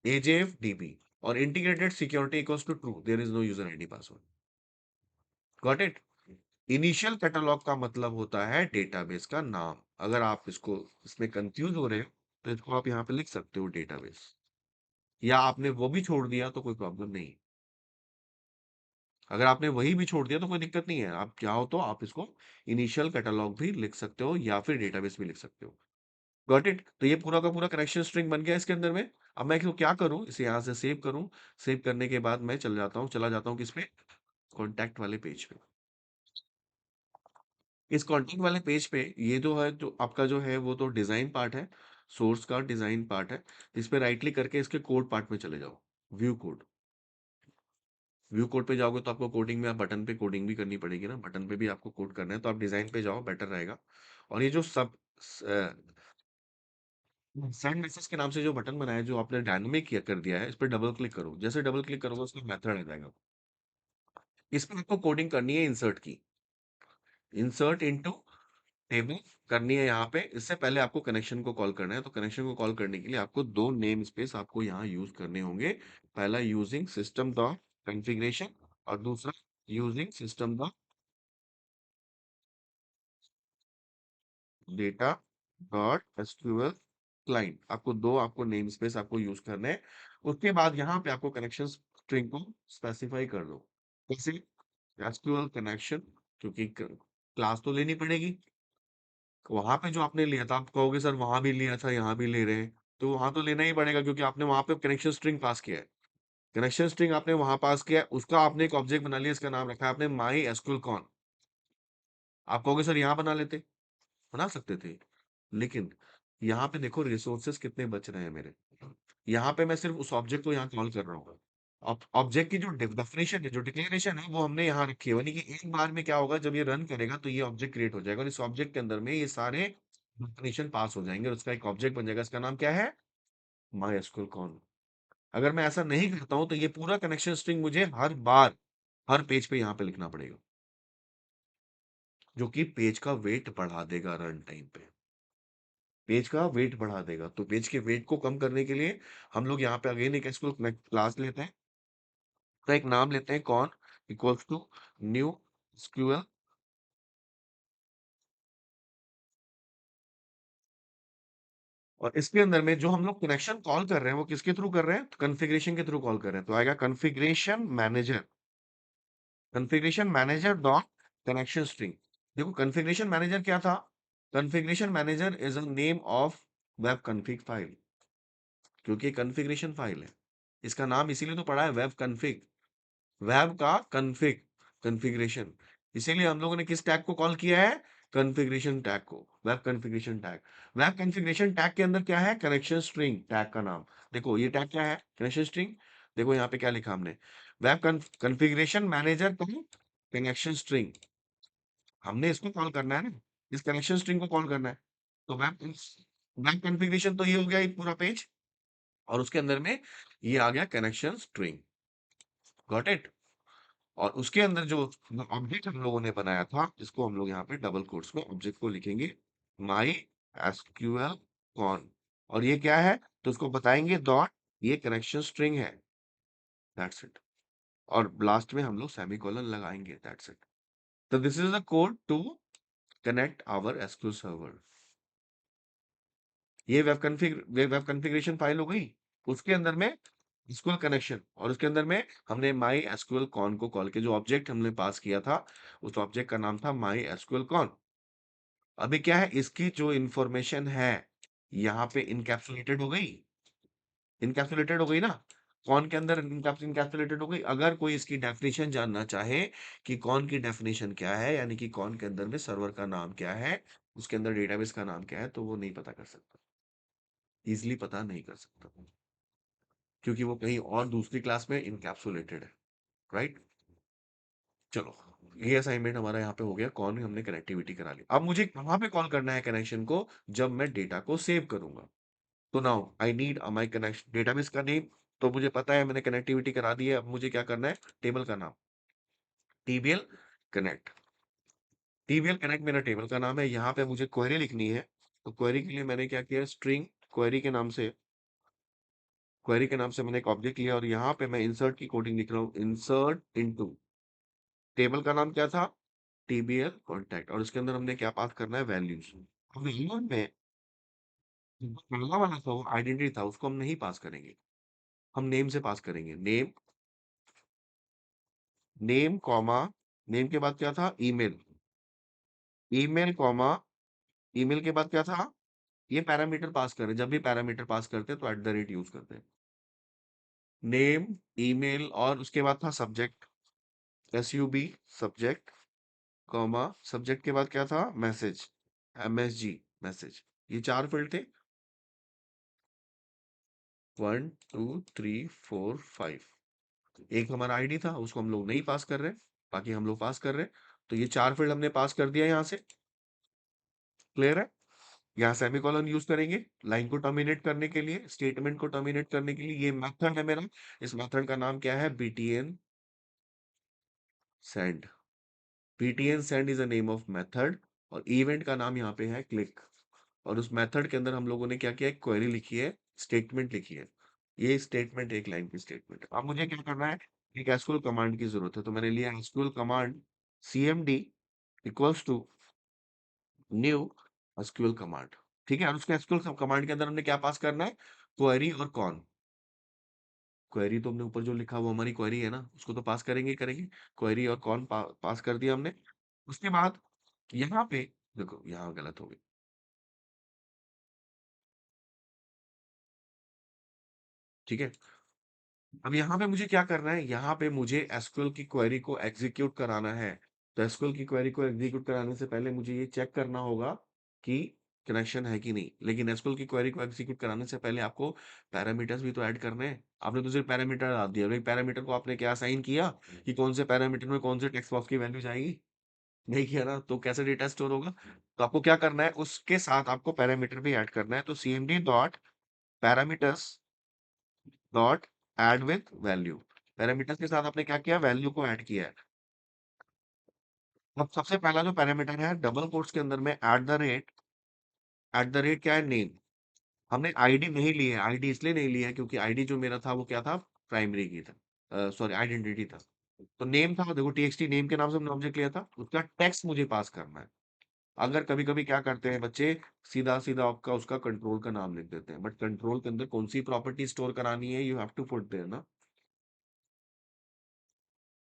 Speaker 1: एजेएफ डीबी, और integrated security equals to true, there is no user ID password. Got it. Initial catalogue का मतलब होता है डेटाबेस का नाम। अगर आप इसको इसमें कंफ्यूज हो रहे हो तो इसको आप यहाँ पे लिख सकते हो डेटाबेस, या आपने वो भी छोड़ दिया तो कोई प्रॉब्लम नहीं। अगर आपने वही भी छोड़ दिया तो कोई दिक्कत नहीं है, आप चाहो तो आप इसको इनिशियल कैटलॉग भी लिख सकते हो या फिर डेटाबेस भी लिख सकते हो। Got it. तो ये पूरा का पूरा कनेक्शन स्ट्रिंग बन गया इसके अंदर में। अब मैं इसको क्या करूं, इसे यहाँ से सेव करूं। सेव करने के बाद मैं चला जाता हूँ किस पे, कॉन्टैक्ट वाले पेज पे। इस कॉन्टैक्ट वाले पेज पे ये जो है, जो आपका जो है वो तो डिजाइन पार्ट है, सोर्स का डिजाइन पार्ट है। इस पे राइट क्लिक करके इसके कोड पार्ट में चले जाओ, व्यू कोड। व्यू कोड पे जाओगे तो आपको कोडिंग में, आप बटन पे कोडिंग भी करनी पड़ेगी ना, बटन पे भी आपको कोड करना है, तो आप डिजाइन पे जाओ, बेटर रहेगा। और ये जो सब सेंड मैसेज के नाम से जो बटन बनाया है, जो आपने डायनामिक किया कर दिया है, इस पे डबल क्लिक करो। जैसे डबल क्लिक करोगे उसका मेथड आ जाएगा। इसमें आपको कोडिंग करनी है इंसर्ट की। इंसर्ट इनटू टेबल करनी है यहाँ पे। इससे पहले आपको कनेक्शन को कॉल करना है। तो कनेक्शन को कॉल करने के लिए आपको दो नेम स्पेस आपको यहाँ यूज करने होंगे। पहला यूजिंग सिस्टम डॉट कॉन्फ़िगरेशन और दूसरा using system dot data dot SQL client. आपको नेम स्पेस आपको यूज करने हैं। उसके बाद यहाँ पे आपको कनेक्शन स्ट्रिंग को स्पेसिफाई कर दो। कैसे? एसक्यूएल कनेक्शन, क्योंकि क्लास तो लेनी पड़ेगी। वहां पे जो आपने लिया था, आप कहोगे सर वहां भी लिया था यहाँ भी ले रहे हैं, तो वहां तो लेना ही पड़ेगा क्योंकि आपने वहां पे कनेक्शन स्ट्रिंग पास किया है। कनेक्शन स्ट्रिंग आपने वहां पास किया है, उसका आपने एक ऑब्जेक्ट बना लिया, इसका नाम रखा है आपने माई एसक्यूएल कॉन। आप कहोगे सर यहाँ बना लेते, बना सकते थे, लेकिन यहाँ पे देखो रिसोर्सेस कितने बच रहे हैं मेरे। यहाँ पे मैं सिर्फ उस ऑब्जेक्ट को यहाँ कॉल कर रहा हूँ। ऑब्जेक्ट की जो डेफिनेशन है, जो डिक्लेरेशन है, वो हमने यहाँ रखी है। यानी कि एक बार में क्या होगा, जब ये रन करेगा तो ये ऑब्जेक्ट क्रिएट हो जाएगा और इस ऑब्जेक्ट के अंदर में ये सारे डेफिनेशन पास हो जाएंगे और उसका एक ऑब्जेक्ट बन जाएगा। इसका नाम क्या है? My SQL con. अगर मैं ऐसा नहीं करता हूं तो ये पूरा कनेक्शन स्ट्रिंग मुझे हर बार हर पेज पे यहाँ पे लिखना पड़ेगा, जो कि पेज का वेट बढ़ा देगा रन टाइम पे। पेज का वेट बढ़ा देगा। तो पेज के वेट को कम करने के लिए हम लोग यहाँ पे अगेन एक एसक्यूएल क्लास लेते हैं। तो एक नाम लेते हैं कौन इक्वल्स टू न्यू एसक्यूएल। और इसके अंदर में जो हम लोग कनेक्शन कॉल कर रहे हैं वो किसके थ्रू कर रहे हैं? तो कॉन्फ़िगरेशन के थ्रू कॉल कर रहे हैं। तो आएगा configuration manager dot connection string. देखो कॉन्फ़िगरेशन मैनेजर क्या था? Configuration manager is a name of web config file, क्योंकि कॉन्फ़िगरेशन फाइल है। इसका नाम इसीलिए तो पड़ा है वेब कॉन्फ़िग। वेब का कॉन्फ़िग, कॉन्फ़िगरेशन। इसीलिए हम लोगों ने किस टैग को कॉल किया है? कॉन्फ़िगरेशन टैग को, web configuration tag. Web configuration tag के अंदर क्या है? कनेक्शन स्ट्रिंग टैग का नाम। देखो ये टैग क्या है? Connection string. देखो यहाँ पे क्या लिखा हमने, वेब कॉन्फ़िगरेशन मैनेजर का कनेक्शन स्ट्रिंग। हमने इसको कॉल करना है ना, इस कनेक्शन स्ट्रिंग को कॉल करना है। तो वेब वेब कॉन्फ़िगरेशन तो ये हो गया एक पूरा पेज, और उसके अंदर में ये आ गया कनेक्शन स्ट्रिंग। Got it? और उसके अंदर जो ऑब्जेक्ट हम लोगों ने बनाया था, जिसको हम लोग यहाँ पे डबल कोट्स में ऑब्जेक्ट को लिखेंगे माई एसक्यूएल कॉन। और ये क्या है? तो उसको बताएंगे डॉट, ये कनेक्शन स्ट्रिंग है। That's it. और लास्ट में हम लोग सेमीकोलन लगाएंगे। That's it. तो this is the code to connect our SQL server. ये वेब कॉन्फ़िगरेशन फाइल हो गई। उसके अंदर में एसक्यूएल कनेक्शन, और उसके अंदर में हमने माई एसक्यूएल कॉन को कॉल किया। जो ऑब्जेक्ट हमने पास किया था, उस ऑब्जेक्ट का नाम था माई एसक्यूएल कॉन। अभी क्या है, इसकी जो इंफॉर्मेशन है यहाँ पे इनकैप्सुलेटेड हो गई। इनकैप्सुलेटेड हो गई ना, कौन के अंदर इनकैप्सुलेटेड हो गई। अगर कोई इसकी डेफिनेशन जानना चाहे कि कौन की डेफिनेशन क्या है, यानी कि कौन के अंदर में सर्वर का नाम क्या है, उसके अंदर डेटाबेस का नाम क्या है, तो वो नहीं पता कर सकता, इजिली पता नहीं कर सकता, क्योंकि वो कहीं और दूसरी क्लास में इनकैप्सुलेटेड है। राइट? चलो, ये असाइनमेंट हमारा यहाँ पे हो गया। कौन हमने कनेक्टिविटी करा ली। अब मुझे कहाँ पे कॉल करना है कनेक्शन को? जब मैं डेटा को सेव करूंगा। तो now I need my connection database का नेम। तो मुझे पता है मैंने कनेक्टिविटी करा दी है। अब मुझे क्या करना है? टेबल का नाम टीबीएल कनेक्ट। टीबीएल कनेक्ट मेरा टेबल का नाम है। यहाँ पे मुझे क्वेरी लिखनी है। तो क्वेरी के लिए मैंने क्या किया? स्ट्रिंग क्वेरी के नाम से मैंने एक ऑब्जेक्ट लिया और यहाँ पे मैं इंसर्ट की कोडिंग लिख रहा हूँ। इंसर्ट इनटू टेबल का नाम क्या था? टीबीएल कॉन्टैक्ट। और उसके अंदर हमने क्या पास करना है? वैल्यूज। अब वैल्यूज में जो पहला वाला था वो आइडेंटिटी था, उसको हम नहीं पास करेंगे, हम नेम से पास करेंगे। नेम, नेम कॉमा, नेम के बाद क्या था? ईमेल। ईमेल कॉमा, ईमेल के बाद क्या था? ये पैरामीटर पास करें। जब भी पैरामीटर पास करते हैं तो एट द रेट यूज करते हैं। नेम, ईमेल, और उसके बाद था subject, SUB subject, comma, subject के बाद क्या था? Message, MSG message. ये चार फील्ड थे। 1 2 3 4 5। एक हमारा आईडी था, उसको हम लोग नहीं पास कर रहे, बाकी हम लोग पास कर रहे। तो ये चार फील्ड हमने पास कर दिया यहाँ से। क्लियर है? यहाँ सेमीकोलन यूज करेंगे लाइन को टर्मिनेट करने के लिए, स्टेटमेंट को टर्मिनेट करने के लिए। ये मेथड है मेरा, इस मेथड का नाम क्या है? btn send। btn send is a name of method, और इवेंट का नाम यहाँ पे है क्लिक। और उस मेथड के अंदर हम लोगों ने क्या किया? एक क्वेरी लिखी है, स्टेटमेंट लिखी है। ये स्टेटमेंट एक लाइन की स्टेटमेंट है। अब मुझे क्या करना है? एक एसक्यूएल कमांड की जरूरत है, तो मैंने लिया SQL command cmd equals to new SQL command. ठीक है, और उसके एसक्यूएल कमांड के अंदर हमने क्या पास करना है? क्वेरी और कौन। क्वेरी तो हमने ऊपर जो लिखा वो हमारी क्वेरी है ना, उसको तो पास करेंगे ही करेंगे। क्वेरी और कौन पास कर दिया हमने। उसके बाद यहाँ पे देखो, यहाँ गलत हो गई। ठीक है, अब यहाँ पे मुझे क्या करना है? यहाँ पे मुझे एसक्यूएल की क्वेरी को एग्जीक्यूट कराना है। तो एसक्यूएल की क्वेरी को एग्जीक्यूट कराने से पहले मुझे ये चेक करना होगा कि कनेक्शन है कि नहीं। लेकिन एसक्यूएल की क्वेरी को एग्जीक्यूट कराने से पहले आपको पैरामीटर्स भी तो ऐड करने हैं। आपने तो सिर्फ पैरामीटर डाल दिया, लेकिन पैरामीटर को आपने क्या असाइन किया कि कौन से पैरामीटर में कौन से टेक्स्ट बॉक्स की वैल्यू जाएगी? नहीं किया ना, तो कैसे डेटा स्टोर होगा? तो आपको क्या करना है? उसके साथ आपको पैरामीटर भी ऐड करना है। तो cmd dot parameters dot add with value. Parameters के साथ आपने क्या किया? वैल्यू को ऐड किया है। अब सबसे पहला जो पैरामीटर है डबल कोट्स के अंदर में एट द रेट क्या है? नेम। हमने आईडी नहीं ली है, आईडी इसलिए नहीं लिया है क्योंकि आईडी जो मेरा था वो क्या था? प्राइमरी की था, सॉरी आइडेंटिटी था। तो नेम था, देखो टीएक्सटी नेम के नाम से हमने ऑब्जेक्ट लिया था, उसका टेक्स्ट मुझे पास करना है। अगर कभी कभी क्या करते हैं बच्चे, सीधा सीधा आपका उसका कंट्रोल का नाम लिख देते हैं, बट कंट्रोल के अंदर कौन सी प्रॉपर्टी स्टोर करानी है, you have to put there ना।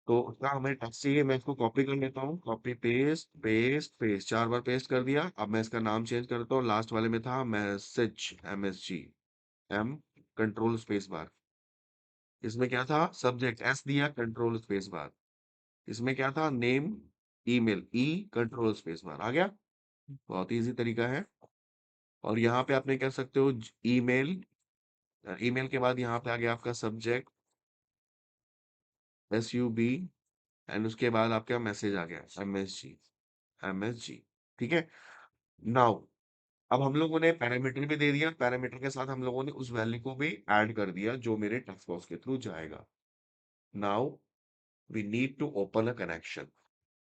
Speaker 1: तो उसका हमें टेक्स्ट चाहिए, मैं इसको कॉपी कर लेता हूँ। कॉपी पेस्ट पेस्ट पेस्ट, 4 बार पेस्ट कर दिया। अब मैं इसका नाम चेंज करता हूँ। लास्ट वाले में था message, MSG, M control space bar. इसमें क्या था? सब्जेक्ट एस दिया, कंट्रोल स्पेस बार। इसमें क्या था? Name, email, E control space bar. आ गया? बहुत इजी तरीका है। और यहाँ पे आपने कह सकते हो ईमेल। ईमेल के बाद यहाँ पे आ गया आपका सब्जेक्ट, SUB, एंड उसके बाद आपका मैसेज आ गया, MSG। ठीक है। नाउ अब हम लोगों ने पैरामीटर भी दे दिया, पैरामीटर के साथ हम लोगों ने उस वैल्यू को भी ऐड कर दिया जो मेरे टेक्स्ट बॉक्स के थ्रू जाएगा। Now we need to open a connection,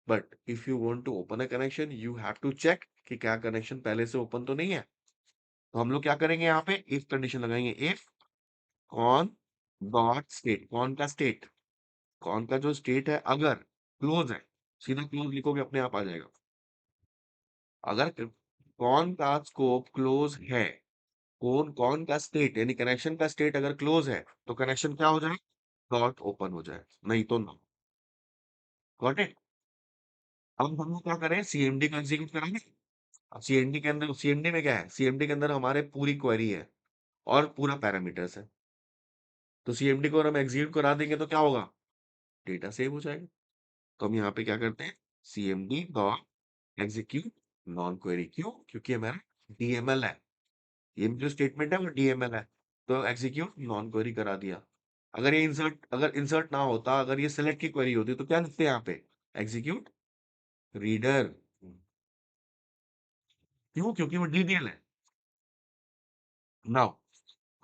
Speaker 1: but if you want to open a connection you have to check कि क्या कनेक्शन पहले से ओपन तो नहीं है। तो हम लोग क्या करेंगे? यहाँ पे इफ कंडीशन लगाएंगे। If con dot state, con का स्टेट, कॉन का जो स्टेट है अगर क्लोज है, सीधा क्लोज लिखोगे अपने आप आ जाएगा। अगर कॉन का स्कोप क्लोज है, कौन कौन का स्टेट यानी कनेक्शन का स्टेट अगर क्लोज है, तो कनेक्शन क्या हो जाए? डॉट ओपन हो जाए, नहीं तो नो। Got it? अब हम लोग क्या करें? सीएमडी का एग्जीक्यूट करेंगे। अब सीएमडी के अंदर, सीएमडी में क्या है? सीएमडी के अंदर हमारे पूरी क्वेरी है और पूरा पैरामीटर्स है। तो सीएमडी को अगर हम एग्जीक्यूट करा देंगे तो क्या होगा? डेटा सेव हो जाएगा। तो हम यहाँ पे क्या करते हैं? CMD dot execute non query. क्यों? क्योंकि हमारा डीएमएल है, ये जो स्टेटमेंट है वो डीएमएल है। तो एग्जीक्यूट नॉन क्वेरी करा दिया। अगर इंसर्ट ना होता, अगर ये सेलेक्ट की क्वेरी होती तो क्या लिखते हैं यहाँ पे? Execute reader. क्यों? क्योंकि वो डीडीएल है। नाउ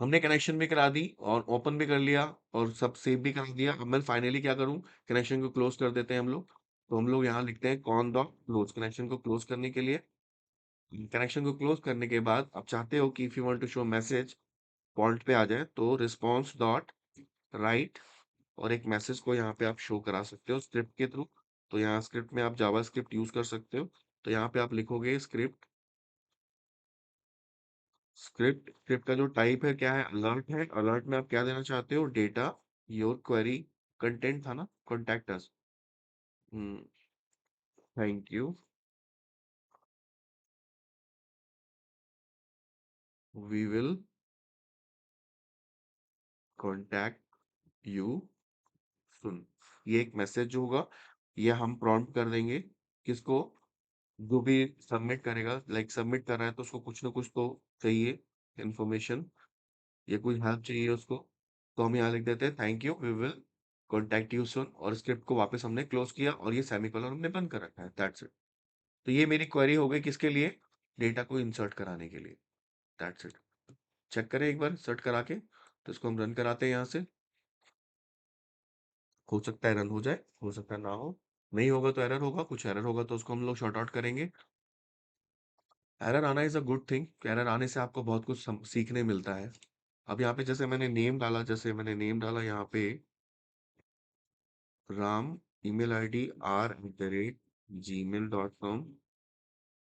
Speaker 1: हमने कनेक्शन भी करा दी और ओपन भी कर लिया और सब सेव भी करा दिया। अब मैं फाइनली क्या करूं? कनेक्शन को क्लोज कर देते हैं हम लोग। तो हम लोग यहाँ लिखते हैं कॉन डॉट क्लोज, कनेक्शन को क्लोज करने के लिए। कनेक्शन को क्लोज करने के बाद आप चाहते हो कि if you want to show message fault पे आ जाए, तो रिस्पॉन्स डॉट राइट, और एक मैसेज को यहाँ पे आप शो करा सकते हो स्क्रिप्ट के थ्रू। तो यहाँ स्क्रिप्ट में आप जावा स्क्रिप्ट यूज कर सकते हो। तो यहाँ पे आप लिखोगे स्क्रिप्ट, स्क्रिप्ट का जो टाइप है क्या है? अलर्ट है। अलर्ट में आप क्या देना चाहते हो? डेटा, योर क्वेरी, कंटेंट था ना, contact us, thank you, we will contact you soon. ये एक मैसेज जो होगा, ये हम प्रॉम्प्ट कर देंगे किसको? जो भी सबमिट करेगा, लाइक सबमिट कर रहा है तो उसको कुछ ना कुछ तो चाहिए इन्फॉर्मेशन, या कोई हेल्प चाहिए उसको। तो हम यहाँ लिख देते हैं thank you, we will contact you soon, और स्क्रिप्ट को वापस हमने क्लोज किया और ये सेमीकोलन हमने बंद कर रखा है। That's it. तो ये मेरी क्वेरी हो गई किसके लिए? डेटा को इंसर्ट कराने के लिए। That's it. चेक करें एक बार सर्च करा के, तो इसको हम रन कराते हैं यहाँ से। हो सकता है रन हो जाए, हो सकता है ना हो। नहीं होगा तो एरर होगा, कुछ एरर होगा तो उसको हम लोग सॉर्ट आउट करेंगे। एरर आना is a good thing. Error आने से आपको बहुत कुछ सीखने मिलता है। अब यहाँ पे जैसे मैंने नेम डाला, जैसे मैंने नेम डाला यहाँ पे राम, ईमेल आईडी r@gmail.com,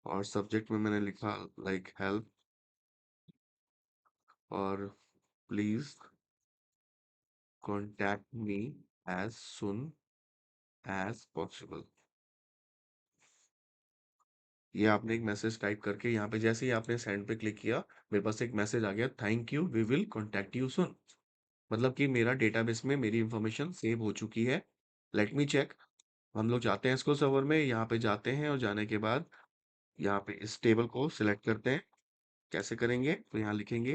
Speaker 1: और सब्जेक्ट में मैंने लिखा लाइक हेल्प, और please contact me as soon as possible. ये आपने एक मैसेज टाइप करके यहाँ पे जैसे ही आपने सेंड पे क्लिक किया, मेरे पास एक मैसेज आ गया, thank you, we will contact you soon. मतलब कि मेरा डेटाबेस में मेरी इंफॉर्मेशन सेव हो चुकी है। Let me check. हम लोग जाते हैं इसको सर्वर में, यहाँ पे जाते हैं और जाने के बाद यहाँ पे इस टेबल को सिलेक्ट करते हैं। कैसे करेंगे, तो यहाँ लिखेंगे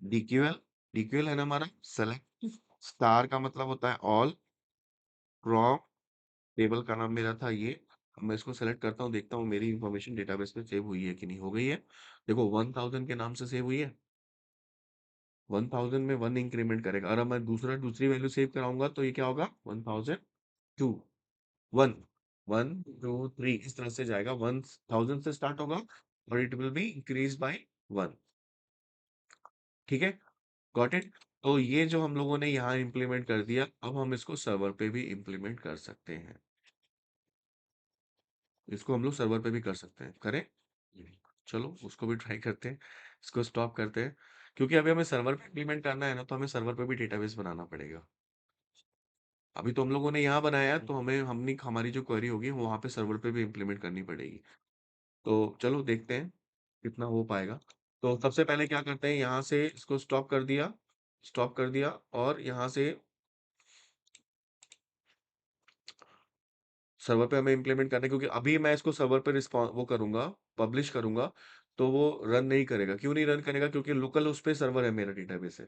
Speaker 1: डीक्यूएल। डीक्यूएल है ना हमारा, सेलेक्ट स्टार का मतलब होता है ऑल, फ्रॉम, टेबल का नाम मेरा था ये। अब मैं इसको सेलेक्ट करता हूँ, देखता हूँ मेरी इंफॉर्मेशन डेटाबेस में सेव हुई है कि नहीं। हो गई है। देखो 1000 के नाम से सेव हुई है। 1000 में 1 इंक्रीमेंट करेगा, और अब मैं दूसरी वैल्यू सेव कराऊंगा तो ये क्या होगा, 1002, 1, 1 2 3, इस तरह से जाएगा। 1000 से स्टार्ट होगा और it will be increase by 1। ठीक है, गॉट इट। तो ये जो हम लोगों ने यहाँ इम्प्लीमेंट कर दिया, अब हम इसको सर्वर पे भी इम्प्लीमेंट कर सकते हैं। इसको हम लोग सर्वर पे भी कर सकते हैं, करें। चलो उसको भी ट्राई करते हैं। इसको स्टॉप करते हैं, क्योंकि अभी हमें सर्वर पे इम्प्लीमेंट करना है ना, तो हमें सर्वर पे भी डेटाबेस बनाना पड़ेगा। अभी तो हम लोगों ने यहाँ बनाया है, तो हमने हमारी जो क्वेरी होगी वो वहाँ पे सर्वर पे भी इम्प्लीमेंट करनी पड़ेगी। तो चलो देखते हैं कितना हो पाएगा। तो सबसे पहले क्या करते हैं, यहाँ से इसको स्टॉप कर दिया, स्टॉप कर दिया, और यहाँ से सर्वर पे हमें इम्प्लीमेंट करना है, क्योंकि अभी मैं इसको सर्वर पे रिस्पॉन्स वो करूंगा, पब्लिश करूंगा, तो वो रन नहीं करेगा। क्यों नहीं रन करेगा, क्योंकि लोकल उस पे सर्वर है, मेरा डेटाबेस है।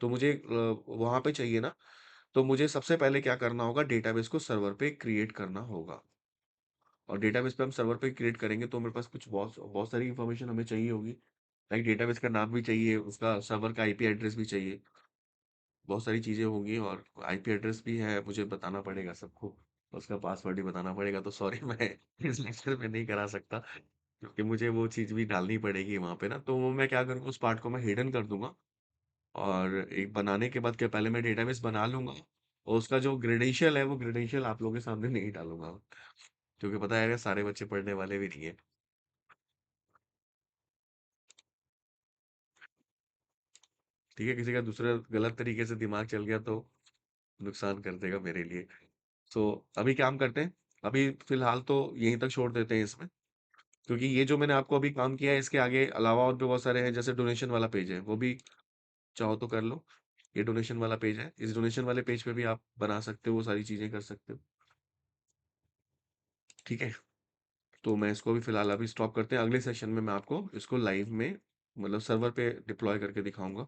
Speaker 1: तो मुझे वहां पे चाहिए ना। तो मुझे सबसे पहले क्या करना होगा, डेटाबेस को सर्वर पे क्रिएट करना होगा। और डेटाबेस पे हम सर्वर पे क्रिएट करेंगे तो मेरे पास कुछ बहुत बहुत सारी इंफॉर्मेशन हमें चाहिए होगी। लाइक डेटाबेस का नाम भी चाहिए, उसका सर्वर का आईपी एड्रेस भी चाहिए, बहुत सारी चीज़ें होंगी, और आईपी एड्रेस भी है, मुझे बताना पड़ेगा सबको। उसका पासवर्ड भी बताना पड़ेगा, तो सॉरी मैं इस लेक्चर में नहीं करा सकता, क्योंकि मुझे वो चीज़ भी डालनी पड़ेगी वहाँ पे ना। तो वो मैं क्या करूँगा, उस पार्ट को मैं हिडन कर दूंगा। और एक बनाने के बाद क्या, पहले मैं डेटाबेस बना लूंगा, और उसका जो क्रेडेंशियल है वो क्रेडेंशियल आप लोगों के सामने नहीं डालूंगा, क्योंकि पता है सारे बच्चे पढ़ने वाले भी नहीं है। ठीक है, किसी का दूसरा गलत तरीके से दिमाग चल गया तो नुकसान कर देगा मेरे लिए। सो अभी काम करते हैं। अभी फिलहाल तो यहीं तक छोड़ देते हैं इसमें, क्योंकि ये जो मैंने आपको अभी काम किया है, इसके आगे अलावा और भी बहुत सारे हैं। जैसे डोनेशन वाला पेज है, वो भी चाहो तो कर लो। ये डोनेशन वाला पेज है, इस डोनेशन वाले पेज पे भी आप बना सकते हो, वो सारी चीजें कर सकते हो। ठीक है, तो मैं इसको भी फिलहाल अभी स्टॉप करते हैं। अगले सेशन में मैं आपको इसको लाइव में, मतलब सर्वर पे डिप्लॉय करके दिखाऊंगा।